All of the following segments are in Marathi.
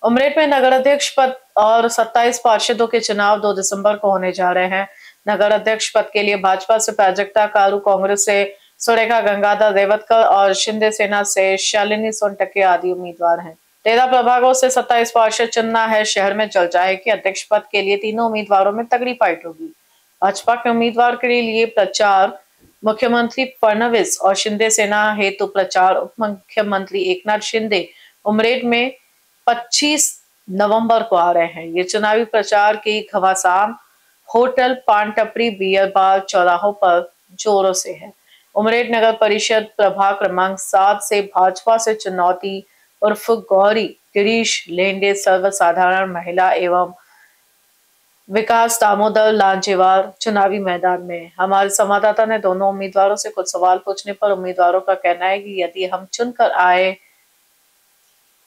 उमरेठ में नगर अध्यक्ष पद और 27 पार्षदों के चुनाव 2 दिसंबर को होने जा रहे हैं। नगर अध्यक्ष पद के लिए भाजपा से प्राजक्ता कारू, कांग्रेस से सुरेखा गंगाधर रेवतकर और शिंदे सेना से शालिनी सोनटके आदि उम्मीदवार हैं। 13 प्रभागों से 27 पार्षद चुनना है। शहर में चल जाए कि अध्यक्ष पद के लिए तीनों उम्मीदवारों में तगड़ी फाइट होगी। भाजपा के उम्मीदवार के लिए प्रचार मुख्यमंत्री फडणवीस और शिंदे सेना हेतु प्रचार उप मुख्यमंत्री एकनाथ शिंदे उमरेठ में 25 नवंबर को आ रहे हैं। ये चुनावी प्रचार की घमासान होटल, पान टपरी, बियर बार, चौराहों पर जोरों से है। उमरेठ नगर परिषद प्रभाग क्रमांक 7 से भाजपा से चुनौती उर्फ गौरी गिरीश लेंडे सर्वसाधारण महिला एवं विकास दामोदर लांजेवार चुनावी मैदान में। हमारे संवाददाता ने दोनों उम्मीदवारों से कुछ सवाल पूछने पर उम्मीदवारों का कहना है कि यदि हम चुनकर आए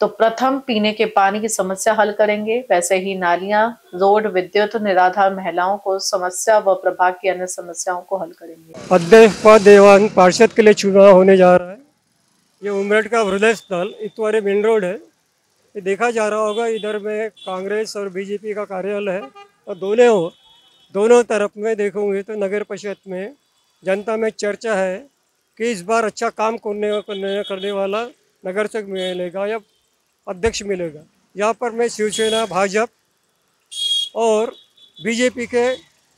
तो प्रथम पीने के पानी की समस्या हल करेंगे, वैसे ही नालियां, रोड, विद्युत, निराधार महिलाओं को समस्या व प्रभाग की अन्य समस्याओं को हल करेंगे। अध्यक्ष पद एवं पार्षद के लिए चुनाव होने जा रहा है। ये उमरेठ का हृदय स्थल इतवारे मेन रोड है। ये देखा जा रहा होगा, इधर में कांग्रेस और बीजेपी का कार्यालय है और दोनों तरफ में देखोगे तो नगर परिषद में जनता में चर्चा है कि इस बार अच्छा काम करने वाला नगर सेवक मिलेगा या अध्यक्ष मिलेगा। यहाँ पर मैं शिवसेना, भाजपा और बीजेपी के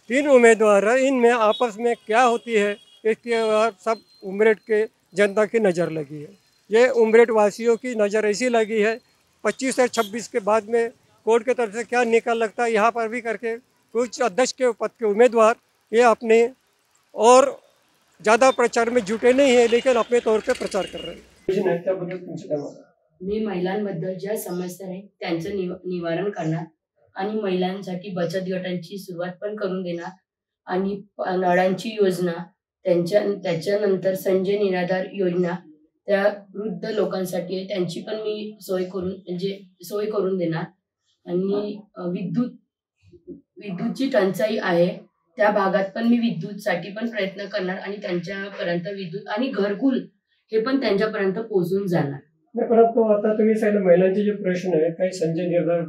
3 उम्मीदवार हैं। इनमें आपस में क्या होती है इसके बाद सब उमरेठ के जनता की नज़र लगी है। ये उमरेठ वासियों की नज़र ऐसी लगी है 25 से 26 के बाद में कोर्ट की तरफ से क्या निकाल लगता है, यहाँ पर भी करके कुछ अध्यक्ष के पद के उम्मीदवार ये अपने और ज़्यादा प्रचार में जुटे नहीं है, लेकिन अपने तौर पे प्रचार कर रहे हैं। मी महिलांबद्दल ज्या समस्या आहेत त्यांचं निवारण करणार आणि महिलांसाठी बचत गटांची सुरुवात पण करून देणार आणि नळांची योजना त्याच्यानंतर संजय निराधार योजना त्या वृद्ध लोकांसाठी आहे, त्यांची पण मी सोय करून देणार आणि विद्युतची टंचाई आहे त्या भागात पण मी विद्युतसाठी पण प्रयत्न करणार आणि त्यांच्यापर्यंत विद्युत आणि घरकुल हे पण त्यांच्यापर्यंत पोहोचून जाणार। परंतु आता तुम्ही सांगितलं महिलांचे जे प्रश्न आहेत काही संजय निर्धार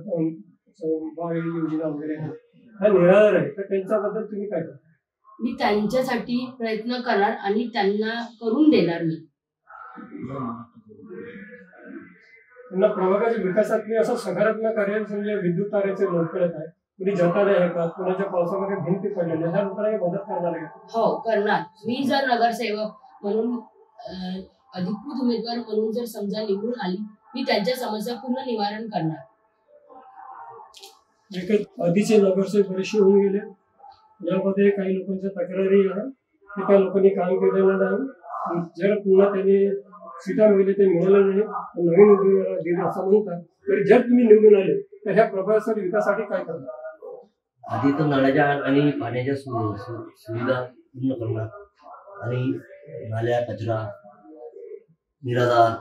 योजना वगैरे हा निराधार आहे, तर त्यांच्याबद्दल तुम्ही काय करता? मी त्यांच्यासाठी प्रयत्न करणार आणि त्यांना करून देणार। मी त्यांना प्रभागाच्या विकासात मी असं सकारात्मक कार्य समजा विद्युत तारेचे लोक करत आहे, कुणी जनता नाही का, कुणाच्या पावसामध्ये भिंती पडलेल्या ह्या लोकांना मदत करणार आहे? हो करणार। मी जर नगरसेवक म्हणून अधिकृत उमेदवार म्हणून जर समजा निवडून आली, मी त्यांच्या समस्या पूर्ण निवारण करणार। आधीचे नगरसेवक बरेचसे होऊन गेले, यामध्ये काही लोकांच्या तक्रारी आहे की त्या लोकांनी काम केलेलं नाही, जर पुन्हा त्यांनी सीटा मिळाली ते मिळालं नाही, नवीन उमेदवार दिले असं म्हणतात, तर जर तुम्ही निवडून आले तर ह्या प्रभागाच्या विकासासाठी काय करणार? आधी तर नळाच्या आणि पाण्याच्या सुविधा पूर्ण करणार आणि नाल्या, कचरा, निराधार,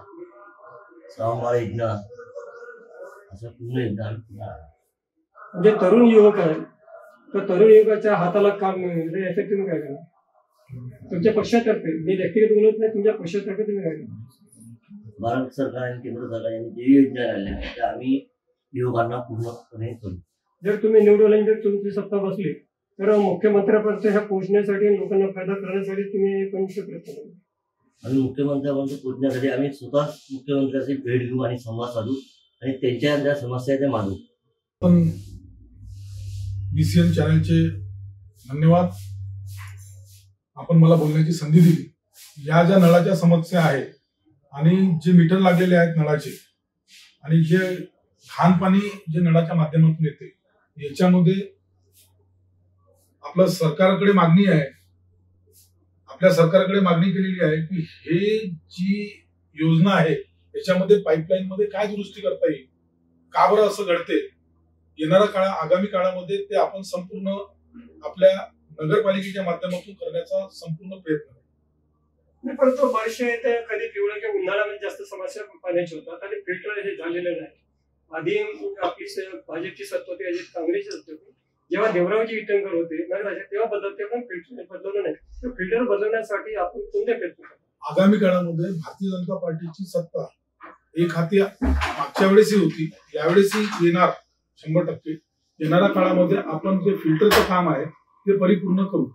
श्रावणबाळ योजना असं पूर्ण योजना। म्हणजे तरुण युवक आहे तर तरुण युवकाच्या हाताला काम मिळेल यासाठी तुम्ही काय करणार? तुमच्या पक्षातर्फे, मी व्यक्तिगत बोलत नाही, तुमच्या पक्षातर्फे तुम्ही काय करणार? भारत सरकार आणि केंद्र सरकार यांनी जे योजना काढल्या आहेत त्या आम्ही युवकांना पूर्णपणे करू। जर तुम्ही निवडून आले, जर तुमची सत्ता बसली तर मुख्यमंत्र्यापर्यंत ह्या पोहोचण्यासाठी लोकांना फायदा करण्यासाठी तुम्ही कोणते प्रयत्न कराल? आणि मुख्यमंत्र्यापर्यंत पोहोचण्यासाठी आम्ही स्वतः मुख्यमंत्र्यांची भेट घेऊ आणि संवाद साधू आणि त्यांच्या ज्या समस्या त्या मांडू। पण BCN चॅनलचे धन्यवाद, आपण मला बोलण्याची संधी दिली। या ज्या नळाच्या समस्या आहेत आणि जे मीटर लागलेले आहेत नळाचे आणि जे घाण पाणी जे नळाच्या माध्यमातून येते, याच्यामध्ये आपल्या सरकारकडे मागणी आहे, आपल्या सरकारकडे मागणी केलेली आहे की हे जी योजना आहे याच्यामध्ये पाईपलाईन मध्ये काय दुरुस्ती करता येईल, का बरं असं घडते, येणाऱ्या आगामी काळामध्ये ते आपण संपूर्ण आपल्या नगरपालिकेच्या माध्यमातून करण्याचा संपूर्ण प्रयत्न आहे। परंतु वर्ष येते कधी पिवळं किंवा उन्हाळ्यामध्ये जास्त समस्या पाण्याची होतात आणि फिल्टर हे झालेले नाही। आधी आपली भाजपची सत्ता होती, अजित काँग्रेसची सत्ता होती, जेव्हा देवरावजी विटणकर होते नगराध्यक्ष तेव्हा बदलते, पण फिल्टर बदललं नाही। फिल्टर बदलण्यासाठी आपण कोणते प्रयत्न करतो? आगामी काळामध्ये भारतीय जनता पार्टीची सत्ता एक हाती मागच्या वेळेसही होती, यावेळेसही येणार 100%. येणाऱ्या काळामध्ये आपण जे फिल्टरचं काम आहे ते परिपूर्ण करू.